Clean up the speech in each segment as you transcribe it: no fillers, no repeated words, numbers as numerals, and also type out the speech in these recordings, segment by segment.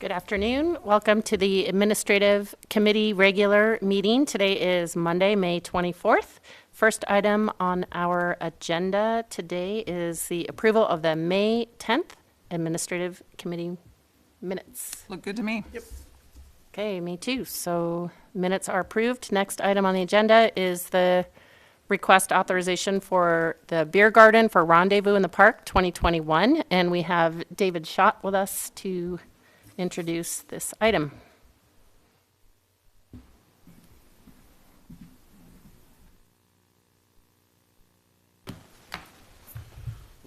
Good afternoon. Welcome to the Administrative Committee regular meeting. Today is Monday, May 24th. First item on our agenda today is the approval of the May 10th Administrative Committee minutes. Look good to me. Yep. Okay, me too. So minutes are approved. Next item on the agenda is the request authorization for the beer garden for Rendezvous in the Park 2021. And we have David Schott with us to introduce this item. Well,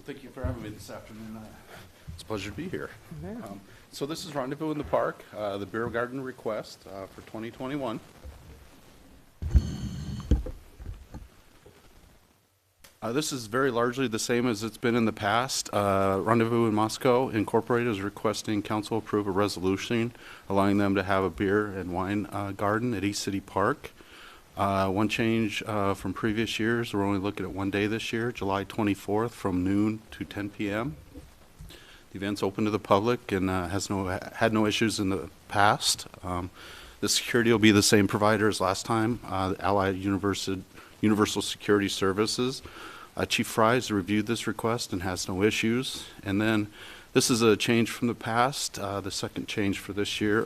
thank you for having me this afternoon. It's a pleasure to be here. So this is Rendezvous in the Park, the beer garden request for 2021. This is very largely the same as it's been in the past. Rendezvous in Moscow Incorporated is requesting council approve a resolution allowing them to have a beer and wine garden at East City Park. One change from previous years, we're only looking at one day this year, July 24th from noon to 10 p.m. The event's open to the public and had no issues in the past. The security will be the same provider as last time, Allied Universal Security Services. Chief Fries reviewed this request and has no issues. And then this is a change from the past, the second change for this year.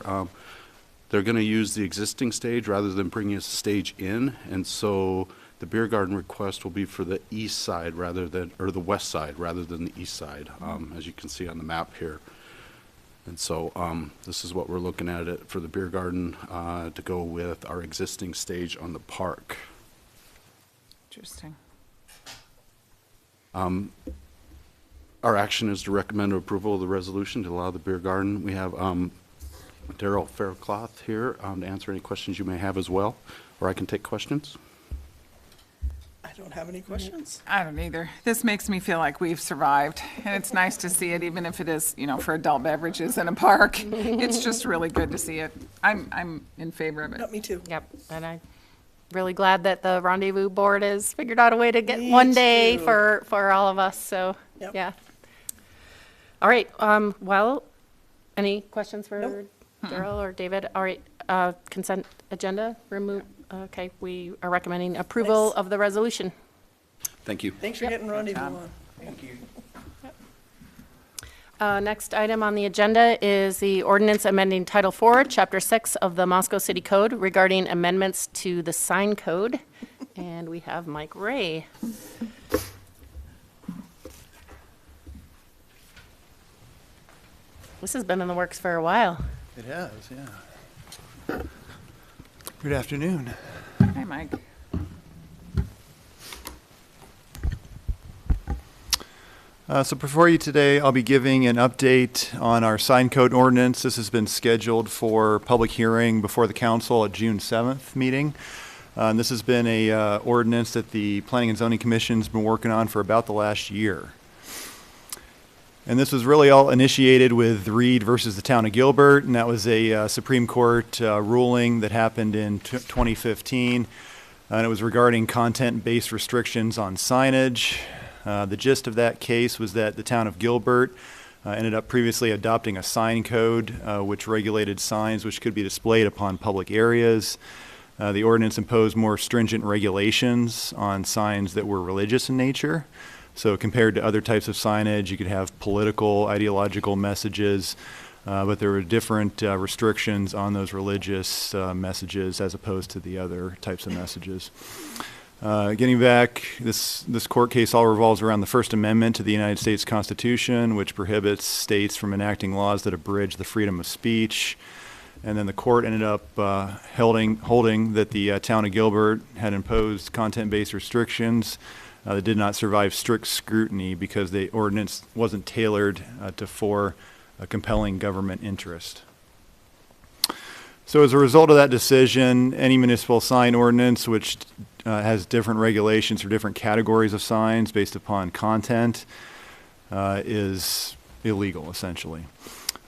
They're going to use the existing stage rather than bringing a stage in, and so the beer garden request will be for the east side or the west side rather than the east side, as you can see on the map here. And so this is what we're looking at it for the beer garden to go with our existing stage on the park. Interesting. Our action is to recommend approval of the resolution to allow the beer garden. We have Daryl Faircloth here to answer any questions you may have as well, or I can take questions. I don't have any questions. I don't either. This makes me feel like we've survived, and it's nice to see it, even if it is, for adult beverages in a park. It's just really good to see it. I'm in favor of it. No, me too. Yep, and I'm really glad that the Rendezvous board has figured out a way to get Me one day too. for all of us, so, Yep. yeah. All right, well, any questions for Nope. Daryl or David? All right, consent agenda, remove, okay, we are recommending approval Thanks. of the resolution. Thank you. Thanks for getting Rendezvous on. Thank you. Next item on the agenda is the ordinance amending Title 4, Chapter 6 of the Moscow City Code regarding amendments to the sign code. And we have Mike Ray. This has been in the works for a while. It has, yeah. Good afternoon. Hi, Mike. So before you today, I'll be giving an update on our sign code ordinance. This has been scheduled for public hearing before the council at June 7th meeting. And this has been a ordinance that the Planning and Zoning Commission's been working on for about the last year. And this was really all initiated with Reed versus the town of Gilbert, and that was a Supreme Court ruling that happened in 2015. And it was regarding content-based restrictions on signage. The gist of that case was that the town of Gilbert ended up previously adopting a sign code which regulated signs which could be displayed upon public areas. The ordinance imposed more stringent regulations on signs that were religious in nature. So compared to other types of signage, you could have political, ideological messages, but there were different restrictions on those religious messages as opposed to the other types of messages. Getting back, this court case all revolves around the First Amendment to the United States Constitution, which prohibits states from enacting laws that abridge the freedom of speech. And then the court ended up holding that the town of Gilbert had imposed content-based restrictions that did not survive strict scrutiny because the ordinance wasn't tailored for a compelling government interest. So as a result of that decision, any municipal sign ordinance which has different regulations for different categories of signs based upon content is illegal, essentially.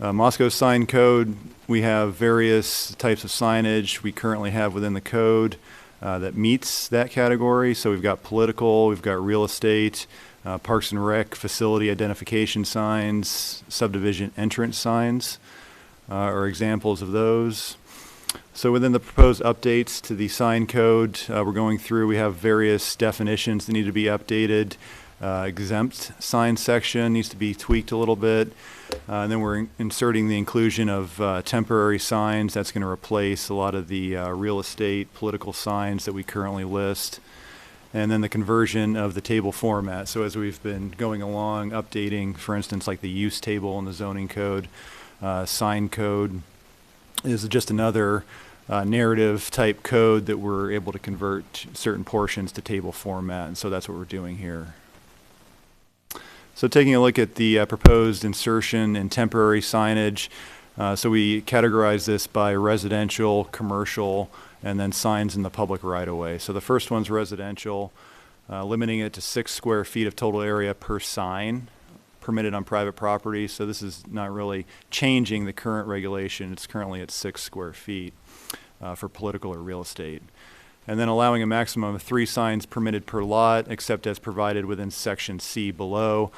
Moscow Sign Code, we have various types of signage we currently have within the code that meets that category. So we've got political, we've got real estate, Parks and Rec facility identification signs, subdivision entrance signs. are examples of those. So within the proposed updates to the sign code, we're going through, we have various definitions that need to be updated. Exempt sign section needs to be tweaked a little bit. And then we're inserting the inclusion of temporary signs. That's going to replace a lot of the real estate, political signs that we currently list. And then the conversion of the table format. So as we've been going along, updating, for instance, like the use table in the zoning code, sign code is just another narrative type code that we're able to convert certain portions to table format. And so that's what we're doing here. So taking a look at the proposed insertion and temporary signage, so we categorize this by residential, commercial, and then signs in the public right-of-way. So the first one's residential, limiting it to 6 square feet of total area per sign permitted on private property. So this is not really changing the current regulation. It's currently at 6 square feet for political or real estate. And then allowing a maximum of 3 signs permitted per lot, except as provided within section C below.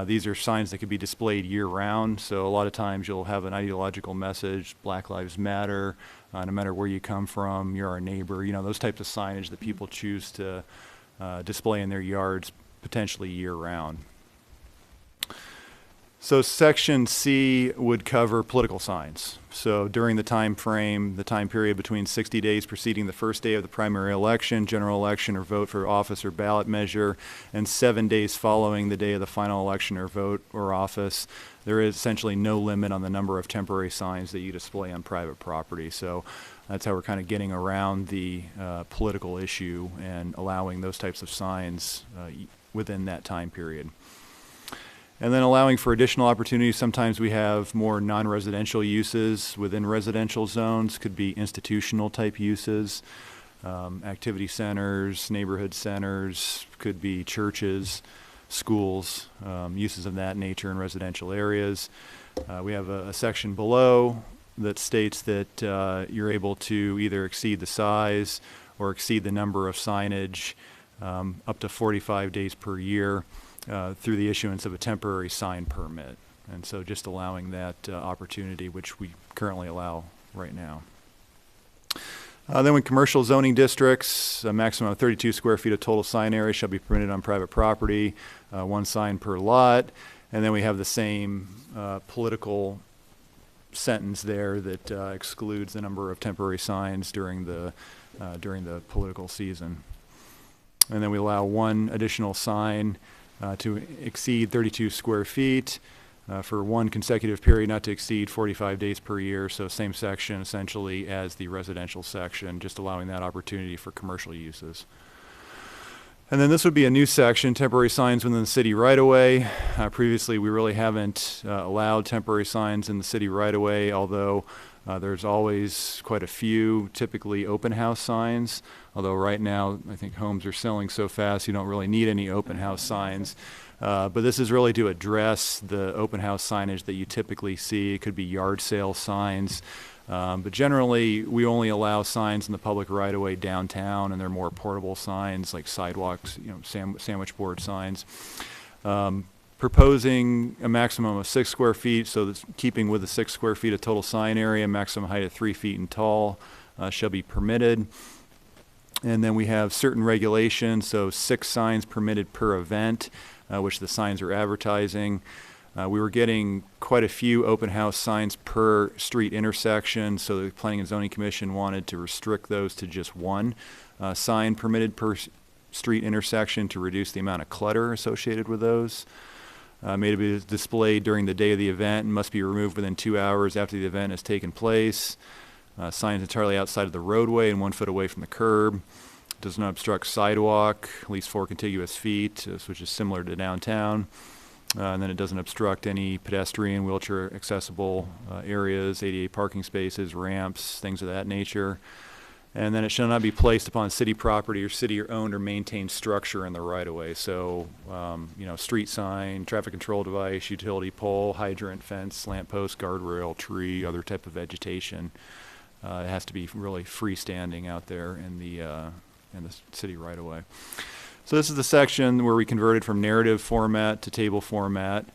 These are signs that could be displayed year-round, so a lot of times you'll have an ideological message, Black Lives Matter, no matter where you come from, you're our neighbor, you know, those types of signage that people choose to display in their yards potentially year-round. So section C would cover political signs. So during the time frame, the time period between 60 days preceding the first day of the primary election, general election, or vote for office or ballot measure, and 7 days following the day of the final election or vote or office, there is essentially no limit on the number of temporary signs that you display on private property. So that's how we're kind of getting around the political issue and allowing those types of signs within that time period. And then allowing for additional opportunities. Sometimes we have more non-residential uses within residential zones, could be institutional type uses, activity centers, neighborhood centers, could be churches, schools, uses of that nature in residential areas. We have a section below that states that you're able to either exceed the size or exceed the number of signage up to 45 days per year. Through the issuance of a temporary sign permit. And so just allowing that opportunity, which we currently allow right now. Then with commercial zoning districts, a maximum of 32 square feet of total sign area shall be permitted on private property, 1 sign per lot. And then we have the same political sentence there that excludes the number of temporary signs during the political season. And then we allow 1 additional sign to exceed 32 square feet for 1 consecutive period, not to exceed 45 days per year. So same section essentially as the residential section, just allowing that opportunity for commercial uses. And then this would be a new section, temporary signs within the city right-of-way. Previously, we really haven't allowed temporary signs in the city right-of-way, although there's always quite a few, typically open house signs. Although right now, I think homes are selling so fast, you don't really need any open house signs. But this is really to address the open house signage that you typically see. It could be yard sale signs. But generally, we only allow signs in the public right-of-way downtown, and they're more portable signs like sidewalks, you know, sandwich board signs. Proposing a maximum of 6 square feet, so that's keeping with the 6 square feet of total sign area, maximum height of 3 feet and tall shall be permitted. And then we have certain regulations, so 6 signs permitted per event, which the signs are advertising. We were getting quite a few open house signs per street intersection, so the Planning and Zoning Commission wanted to restrict those to just 1 sign permitted per street intersection to reduce the amount of clutter associated with those. May to be displayed during the day of the event and must be removed within 2 hours after the event has taken place. Signs entirely outside of the roadway and 1 foot away from the curb. Does not obstruct sidewalk, at least 4 contiguous feet, which is similar to downtown. And then it doesn't obstruct any pedestrian, wheelchair accessible areas, ADA parking spaces, ramps, things of that nature. And then it shall not be placed upon city property or city-owned or maintained structure in the right-of-way. So, you know, street sign, traffic control device, utility pole, hydrant, fence, lamp post, guardrail, tree, other type of vegetation. It has to be really freestanding out there in the city right-of-way. So this is the section where we converted from narrative format to table format.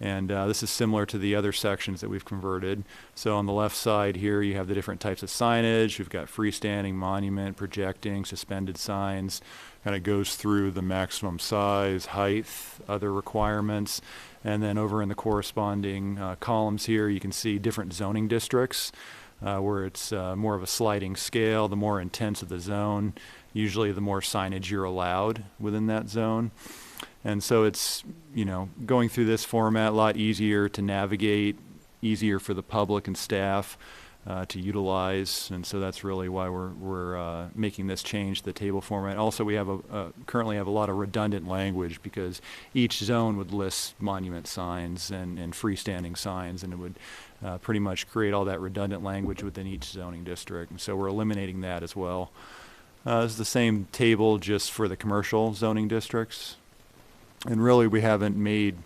And this is similar to the other sections that we've converted. So on the left side here, you have the different types of signage. We've got freestanding, monument, projecting, suspended signs. Kind of goes through the maximum size, height, other requirements. And then over in the corresponding columns here, you can see different zoning districts where it's more of a sliding scale. The more intense of the zone, usually the more signage you're allowed within that zone. And so it's, you know, going through this format, a lot easier to navigate, easier for the public and staff to utilize. And so that's really why we're making this change to the table format. Also, we have currently have a lot of redundant language because each zone would list monument signs and freestanding signs, and it would pretty much create all that redundant language within each zoning district. And so we're eliminating that as well. This is the same table just for the commercial zoning districts. And really, we haven't made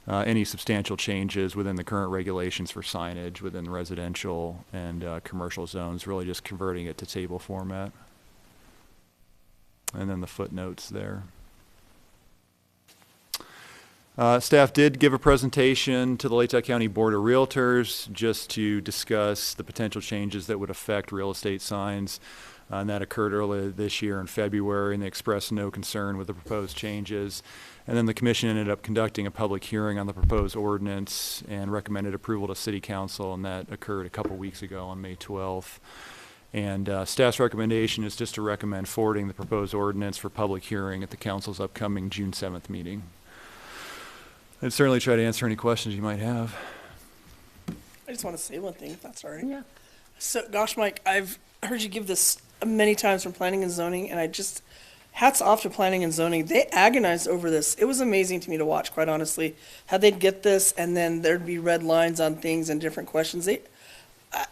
any substantial changes within the current regulations for signage within residential and commercial zones, really just converting it to table format. And then the footnotes there. Staff did give a presentation to the Latah County Board of Realtors just to discuss the potential changes that would affect real estate signs. And that occurred earlier this year in February, and they expressed no concern with the proposed changes. And then the commission ended up conducting a public hearing on the proposed ordinance and recommended approval to City Council, and that occurred a couple weeks ago on May 12th. And staff's recommendation is just to recommend forwarding the proposed ordinance for public hearing at the council's upcoming June 7th meeting. I'd certainly try to answer any questions you might have. I just want to say one thing, if that's all right. Yeah. So, gosh, Mike, I've heard you give this many times from planning and zoning, and hats off to planning and zoning. They agonized over this. It was amazing to me to watch, quite honestly, how they'd get this, and then there'd be red lines on things and different questions.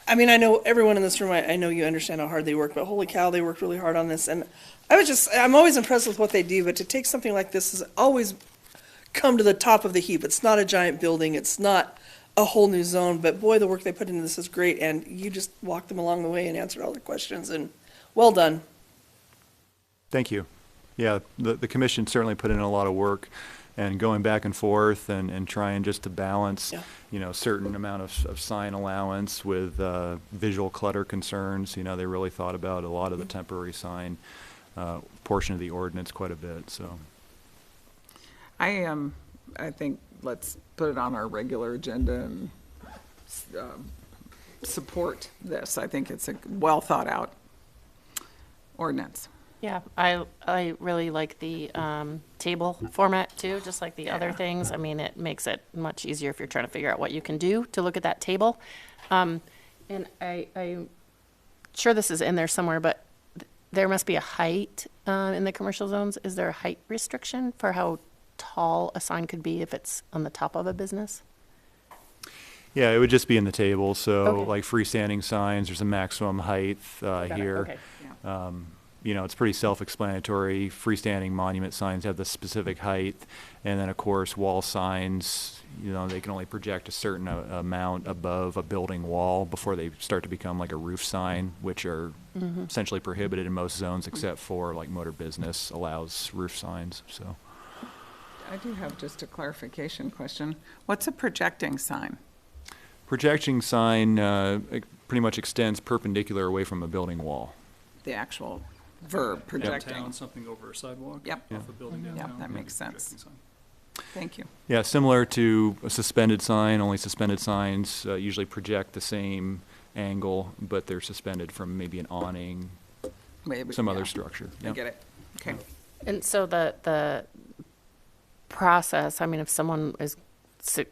I mean, I know everyone in this room, I know you understand how hard they work, but holy cow, they worked really hard on this. And I'm always impressed with what they do, but to take something like this has always come to the top of the heap. It's not a giant building. It's not a whole new zone, but boy, the work they put into this is great, and you just walked them along the way and answered all their questions, and well done. Thank you. Yeah, the commission certainly put in a lot of work and going back and forth and trying just to balance, you know, certain amount of sign allowance with visual clutter concerns. You know, they really thought about a lot of the temporary sign portion of the ordinance quite a bit, so. I think let's put it on our regular agenda and support this. I think it's a well thought out ordinance. Yeah, I really like the table format too, just like the other things. I mean, it makes it much easier if you're trying to figure out what you can do to look at that table. And I'm sure this is in there somewhere, but there must be a height in the commercial zones. Is there a height restriction for how tall a sign could be if it's on the top of a business? Yeah, it would just be in the table. So Okay. like freestanding signs, there's a maximum height here. Okay. You know, it's pretty self-explanatory. Freestanding monument signs have the specific height. And then, of course, wall signs, you know, they can only project a certain amount above a building wall before they start to become like a roof sign, which are essentially prohibited in most zones except for like motor business allows roof signs, so. I do have just a clarification question. What's a projecting sign? Projection sign it pretty much extends perpendicular away from a building wall. The actual verb, projecting. Downtown, something over a sidewalk. Yep. Off a building downtown. that yeah, makes sense. projecting sign. Thank you. Yeah, similar to a suspended sign, only suspended signs usually project the same angle, but they're suspended from maybe an awning, Maybe, some other yeah. structure. I get it. Okay. And so the process, I mean, if someone is,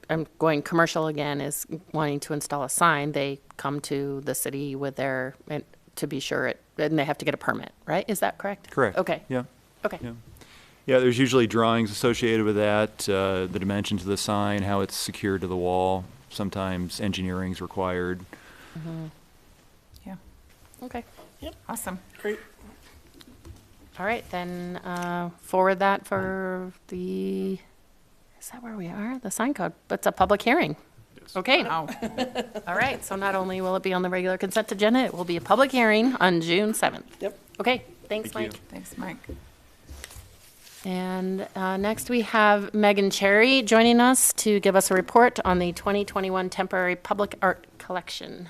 I'm going commercial again, is wanting to install a sign, they come to the city with their, and to be sure it, and they have to get a permit, right? Is that correct? Correct. Okay. Yeah. Okay. Yeah. Yeah, there's usually drawings associated with that, the dimensions of the sign, how it's secured to the wall. Sometimes engineering's required. Yeah. Okay. Awesome. Great. All right, then forward that for the, is that where we are? The sign code. It's a public hearing. Okay. Wow. All right, so not only will it be on the regular consent agenda, it will be a public hearing on June 7th. Yep. Okay, thanks, Thank you. Mike. Thanks, Mike. And next we have Megan Cherry joining us to give us a report on the 2021 temporary public art collection.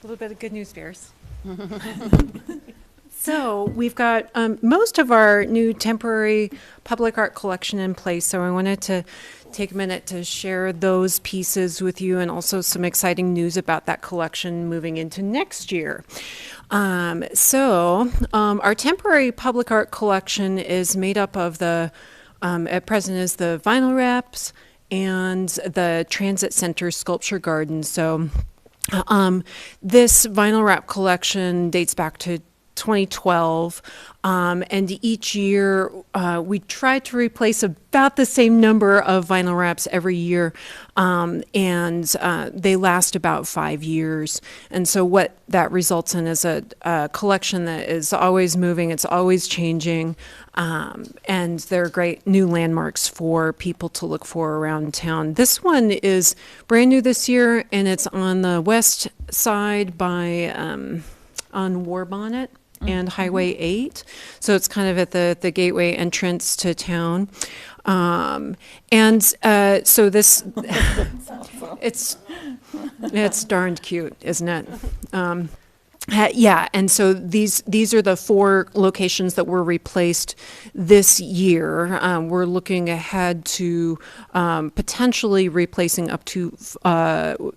A little bit of good news bears. So we've got most of our new temporary public art collection in place. So I wanted to take a minute to share those pieces with you and also some exciting news about that collection moving into next year. Our temporary public art collection is made up of at present is the vinyl wraps and the Transit Center Sculpture Garden. So this vinyl wrap collection dates back to 2012, and each year we try to replace about the same number of vinyl wraps every year, and they last about 5 years. And so what that results in is a collection that is always moving, it's always changing, and they're great new landmarks for people to look for around town. This one is brand new this year, and it's on the west side by on Warbonnet and Highway 8. So it's kind of at the gateway entrance to town. So this, it's darned cute, isn't it? Yeah, and so these are the 4 locations that were replaced this year. We're looking ahead to potentially replacing up to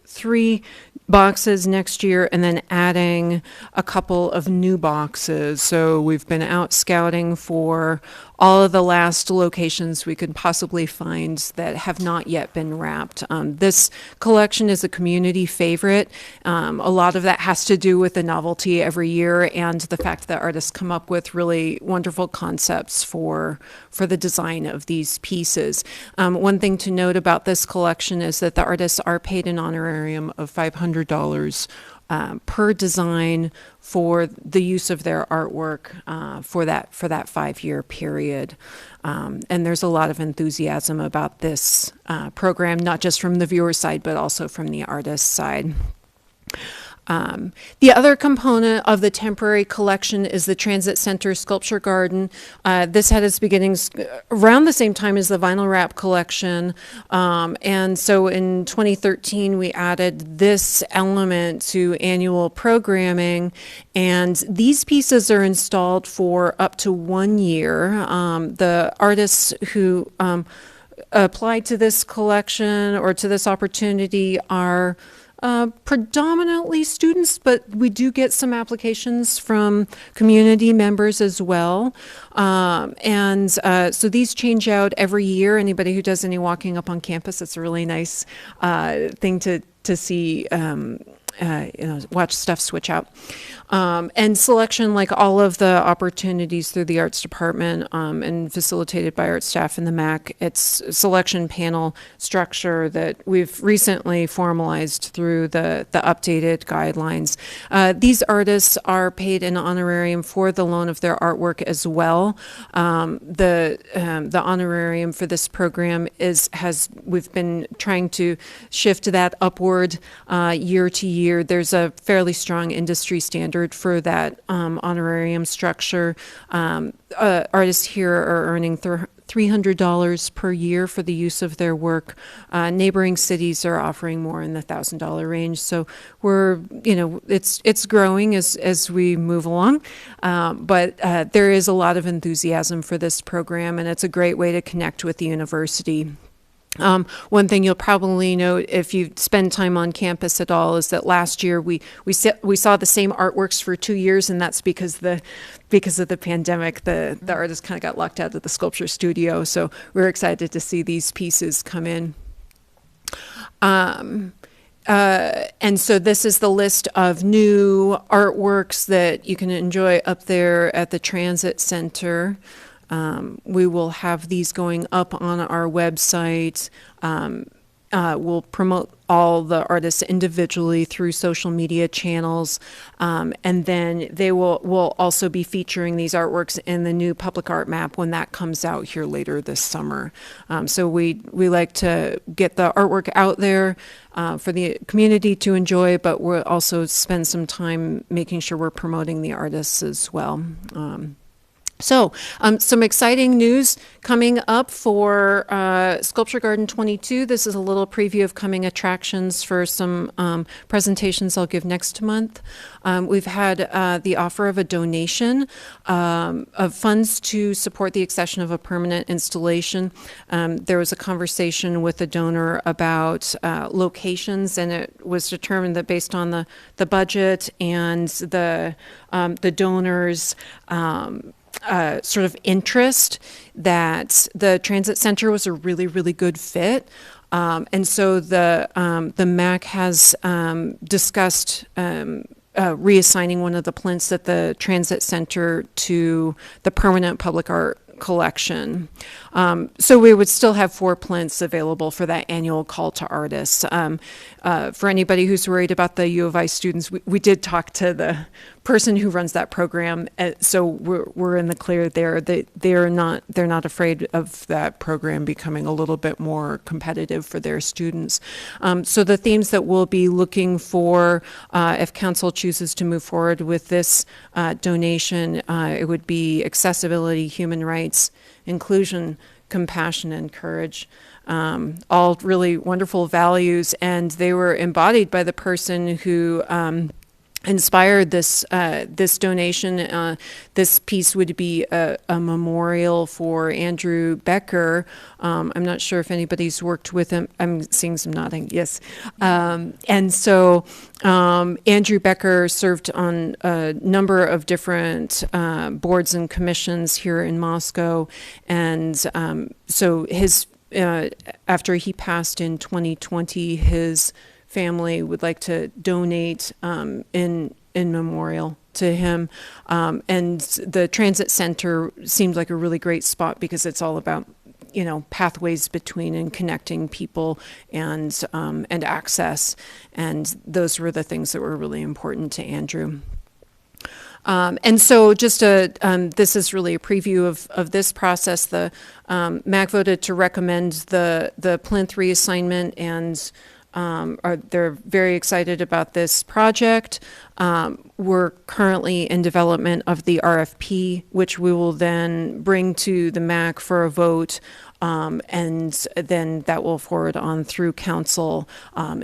3 boxes next year and then adding a couple of new boxes. So we've been out scouting for all of the last locations we could possibly find that have not yet been wrapped. This collection is a community favorite. A lot of that has to do with the novelty every year and the fact that artists come up with really wonderful concepts for the design of these pieces. One thing to note about this collection is that the artists are paid an honorarium of $500 per design for the use of their artwork for that 5-year period. And there's a lot of enthusiasm about this program, not just from the viewer side, but also from the artist side. The other component of the temporary collection is the Transit Center Sculpture Garden. This had its beginnings around the same time as the vinyl wrap collection. And so in 2013, we added this element to annual programming. And these pieces are installed for up to 1 year. The artists who applied to this collection or to this opportunity are predominantly students, but we do get some applications from community members as well. So these change out every year. Anybody who does any walking up on campus, it's a really nice thing to see. Watch stuff switch out. And selection, like all of the opportunities through the arts department and facilitated by art staff in the MAC, it's a selection panel structure that we've recently formalized through the updated guidelines. These artists are paid an honorarium for the loan of their artwork as well. The honorarium for this program we've been trying to shift that upward year to year. There's a fairly strong industry standard for that honorarium structure. Artists here are earning $300 per year for the use of their work. Neighboring cities are offering more in the $1,000 range. So it's growing as we move along. But there is a lot of enthusiasm for this program, and it's a great way to connect with the university. One thing you'll probably note if you spend time on campus at all is that last year we saw the same artworks for 2 years, and that's because of the pandemic. The artists kind of got locked out of the sculpture studio, so we're excited to see these pieces come in. And so this is the list of new artworks that you can enjoy up there at the Transit Center. We will have these going up on our website we'll promote all the artists individually through social media channels, and then we'll also be featuring these artworks in the new public art map when that comes out here later this summer. So we like to get the artwork out there for the community to enjoy, but we'll also spend some time making sure we're promoting the artists as well. So, some exciting news coming up for Sculpture Garden 22. This is a little preview of coming attractions for some presentations I'll give next month. We've had the offer of a donation of funds to support the accession of a permanent installation. There was a conversation with the donor about locations, and it was determined that based on the budget and the donors' sort of interest, that the transit center was a really, really good fit. And so the MAC has discussed reassigning one of the plinths at the transit center to the permanent public art collection. So we would still have 4 plinths available for that annual call to artists. For anybody who's worried about the U of I students, we did talk to the person who runs that program, so we're in the clear there. They're not afraid of that program becoming a little bit more competitive for their students. So the themes that we'll be looking for, if council chooses to move forward with this donation, it would be accessibility, human rights, inclusion, compassion, and courage. All really wonderful values, and they were embodied by the person who inspired this donation. This piece would be a memorial for Andrew Becker. I'm not sure if anybody's worked with him. I'm seeing some nodding. Yes. And so Andrew Becker served on a number of different boards and commissions here in Moscow, and so his after he passed in 2020, his family would like to donate in memorial to him. And the transit center seemed like a really great spot because it's all about, pathways between and connecting people and access. And those were the things that were really important to Andrew. And so just this is really a preview of this process. The MAC voted to recommend the plinth reassignment, and they're very excited about this project. We're currently in development of the RFP, which we will then bring to the MAC for a vote, and then that will forward on through council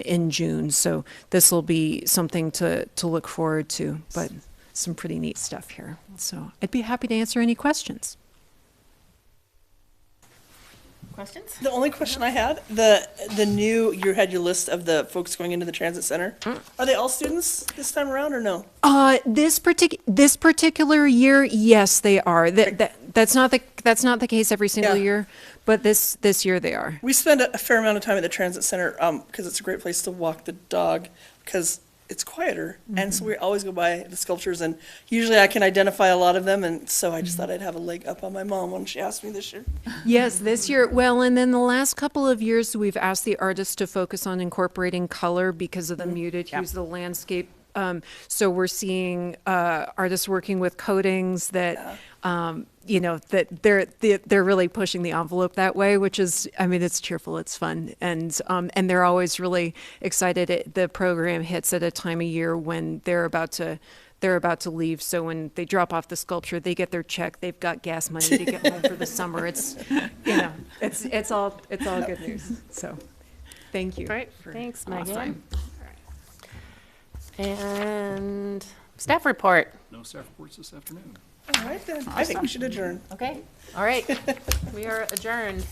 in June. So this will be something to look forward to, but some pretty neat stuff here. So I'd be happy to answer any questions. Questions? The only question I had, you had your list of the folks going into the transit center. Are they all students this time around or no? This particular year, yes, they are. That's not the case every single Yeah. year, but this year they are. We spend a fair amount of time at the transit center because it's a great place to walk the dog because it's quieter. And so we always go by the sculptures, and usually I can identify a lot of them. And so I just thought I'd have a leg up on my mom when she asked me this year. Yes, this year. Well, and then the last couple of years, we've asked the artists to focus on incorporating color because of the muted hues of the landscape. So we're seeing artists working with coatings that, that they're really pushing the envelope that way, which is, it's cheerful, it's fun, and they're always really excited. The program hits at a time of year when they're about to leave. So when they drop off the sculpture, they get their check. They've got gas money to get home for the summer. It's it's all good news. So thank you. Great. Thanks, Megan. Awesome. And staff report. No staff reports this afternoon. All right, then. I think we should adjourn. Okay. All right. We are adjourned.